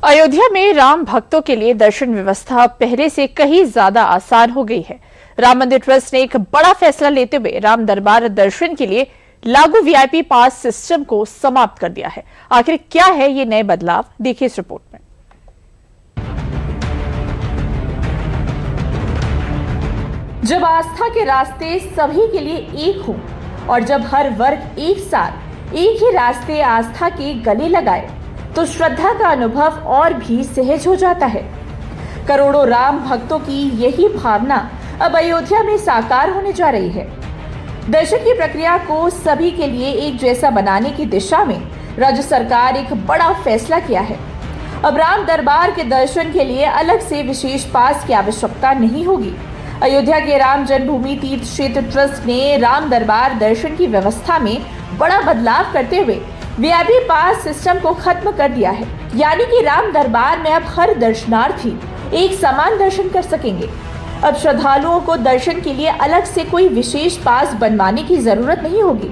अयोध्या में राम भक्तों के लिए दर्शन व्यवस्था पहले से कहीं ज्यादा आसान हो गई है। राम मंदिर ट्रस्ट ने एक बड़ा फैसला लेते हुए राम दरबार दर्शन के लिए लागू वीआईपी पास सिस्टम को समाप्त कर दिया है। आखिर क्या है ये नए बदलाव, देखिए इस रिपोर्ट में। जब आस्था के रास्ते सभी के लिए एक हों और जब हर वर्ग एक साथ एक ही रास्ते आस्था के गले लगाए तो श्रद्धा का अनुभव और भी सहज हो जाता है। करोड़ों राम भक्तों की यही भावना अब अयोध्या में साकार होने जा रही है। दर्शन की प्रक्रिया को सभी के लिए एक जैसा बनाने की दिशा में राज्य सरकार एक बड़ा फैसला किया है। अब राम दरबार के दर्शन के लिए अलग से विशेष पास की आवश्यकता नहीं होगी। अयोध्या के राम जन्मभूमि तीर्थ क्षेत्र ट्रस्ट ने राम दरबार दर्शन की व्यवस्था में बड़ा बदलाव करते हुए वीआईपी पास सिस्टम को खत्म कर दिया है। यानी कि राम दरबार में अब हर दर्शनार्थी एक समान दर्शन कर सकेंगे। अब श्रद्धालुओं को दर्शन के लिए अलग से कोई विशेष पास बनवाने की जरूरत नहीं होगी।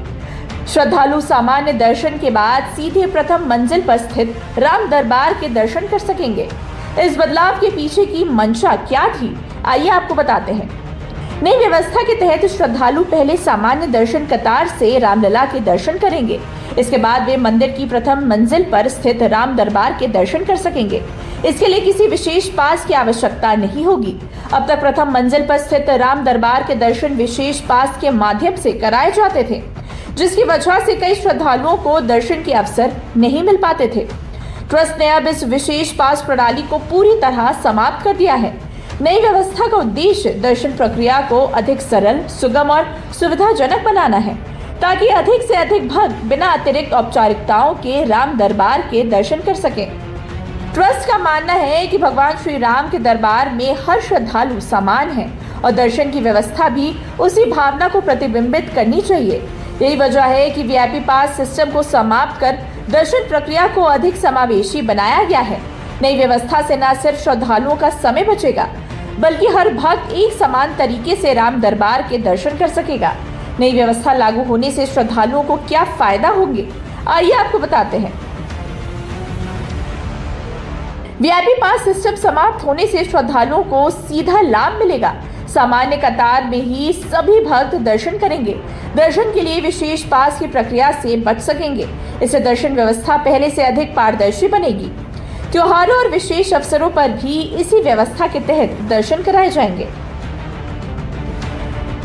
श्रद्धालु सामान्य दर्शन के बाद सीधे प्रथम मंजिल पर स्थित राम दरबार के दर्शन कर सकेंगे। इस बदलाव के पीछे की मंशा क्या थी, आइए आपको बताते हैं। नई व्यवस्था के तहत श्रद्धालु पहले सामान्य दर्शन कतार से रामलला के दर्शन करेंगे। इसके बाद वे मंदिर की प्रथम मंजिल पर स्थित राम दरबार के दर्शन कर सकेंगे। इसके लिए किसी विशेष पास की आवश्यकता नहीं होगी। अब तक प्रथम मंजिल पर स्थित राम दरबार के दर्शन विशेष पास के माध्यम से कराए जाते थे, जिसकी वजह से कई श्रद्धालुओं को दर्शन के अवसर नहीं मिल पाते थे। ट्रस्ट ने अब इस विशेष पास प्रणाली को पूरी तरह समाप्त कर दिया है। नई व्यवस्था का उद्देश्य दर्शन प्रक्रिया को अधिक सरल, सुगम और सुविधाजनक बनाना है, ताकि अधिक से अधिक भक्त बिना अतिरिक्त औपचारिकताओं के राम दरबार के दर्शन कर सकें। ट्रस्ट का मानना है कि भगवान श्री राम के दरबार में हर श्रद्धालु समान है और दर्शन की व्यवस्था भी उसी भावना को प्रतिबिंबित करनी चाहिए। यही वजह है कि वीआईपी पास सिस्टम को समाप्त कर दर्शन प्रक्रिया को अधिक समावेशी बनाया गया है। नई व्यवस्था से न सिर्फ श्रद्धालुओं का समय बचेगा, बल्कि हर भक्त एक समान तरीके से राम दरबार के दर्शन कर सकेगा। नई व्यवस्था लागू होने से श्रद्धालुओं को क्या फायदा होंगे, आइए आपको बताते हैं। वीआईपी पास सिस्टम समाप्त होने से श्रद्धालुओं को सीधा लाभ मिलेगा। सामान्य कतार में ही सभी भक्त दर्शन करेंगे। दर्शन के लिए विशेष पास की प्रक्रिया से बच सकेंगे। इससे दर्शन व्यवस्था पहले से अधिक पारदर्शी बनेगी। त्योहारों और विशेष अवसरों पर भी इसी व्यवस्था के तहत दर्शन कराए जाएंगे।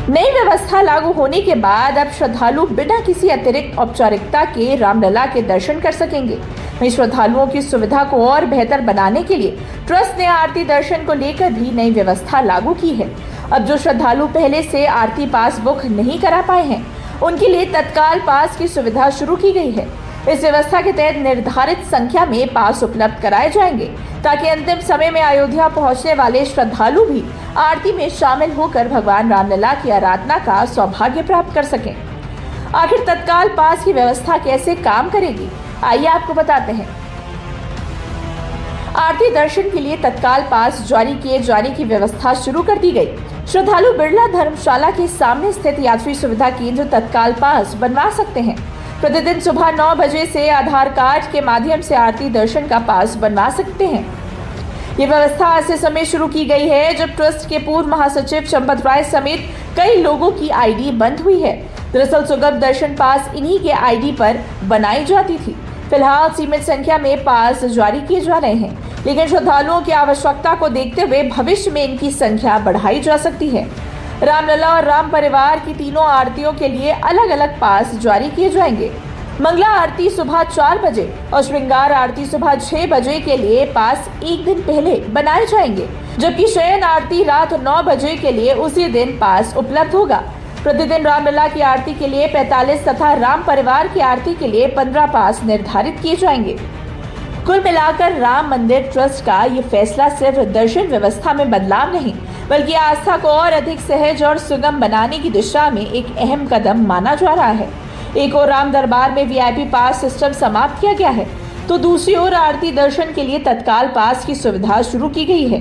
नई व्यवस्था लागू होने के बाद अब श्रद्धालु बिना किसी अतिरिक्त औपचारिकता के रामलला के दर्शन कर सकेंगे। वहीं श्रद्धालुओं की सुविधा को और बेहतर बनाने के लिए ट्रस्ट ने आरती दर्शन को लेकर भी नई व्यवस्था लागू की है। अब जो श्रद्धालु पहले से आरती पास बुक नहीं करा पाए हैं, उनके लिए तत्काल पास की सुविधा शुरू की गई है। इस व्यवस्था के तहत निर्धारित संख्या में पास उपलब्ध कराए जाएंगे, ताकि अंतिम समय में अयोध्या पहुंचने वाले श्रद्धालु भी आरती में शामिल होकर भगवान रामलला की आराधना का सौभाग्य प्राप्त कर सकें। आखिर तत्काल पास की व्यवस्था कैसे काम करेगी, आइए आपको बताते हैं। आरती दर्शन के लिए तत्काल पास जारी किए जाने की व्यवस्था शुरू कर दी गई। श्रद्धालु बिरला धर्मशाला के सामने स्थित यात्री सुविधा केंद्र तत्काल पास बनवा सकते हैं। प्रतिदिन सुबह 9 बजे से आधार कार्ड के माध्यम से आरती दर्शन का पास बनवा सकते हैं। ये व्यवस्था आज से समय शुरू की गई है, जब ट्रस्ट के पूर्व महासचिव चंपत राय समेत कई लोगों की आईडी बंद हुई है। दरअसल सुगम दर्शन पास इन्हीं के आईडी पर बनाई जाती थी। फिलहाल सीमित संख्या में पास जारी किए जा रहे हैं, लेकिन श्रद्धालुओं की आवश्यकता को देखते हुए भविष्य में इनकी संख्या बढ़ाई जा सकती है। रामलला और राम परिवार की तीनों आरतियों के लिए अलग अलग पास जारी किए जाएंगे। मंगला आरती सुबह 4 बजे और श्रृंगार आरती सुबह 6 बजे के लिए पास एक दिन पहले बनाए जाएंगे, जबकि शयन आरती रात 9 बजे के लिए उसी दिन पास उपलब्ध होगा। प्रतिदिन रामलला की आरती के लिए 45 तथा राम परिवार की आरती के लिए 15 पास निर्धारित किए जाएंगे। कुल मिलाकर राम मंदिर ट्रस्ट का ये फैसला सिर्फ दर्शन व्यवस्था में बदलाव नहीं, बल्कि आस्था को और अधिक सहज और सुगम बनाने की दिशा में एक अहम कदम माना जा रहा है। एक और राम दरबार में वीआईपी पास सिस्टम समाप्त किया गया है, तो दूसरी ओर आरती दर्शन के लिए तत्काल पास की सुविधा शुरू की गई है।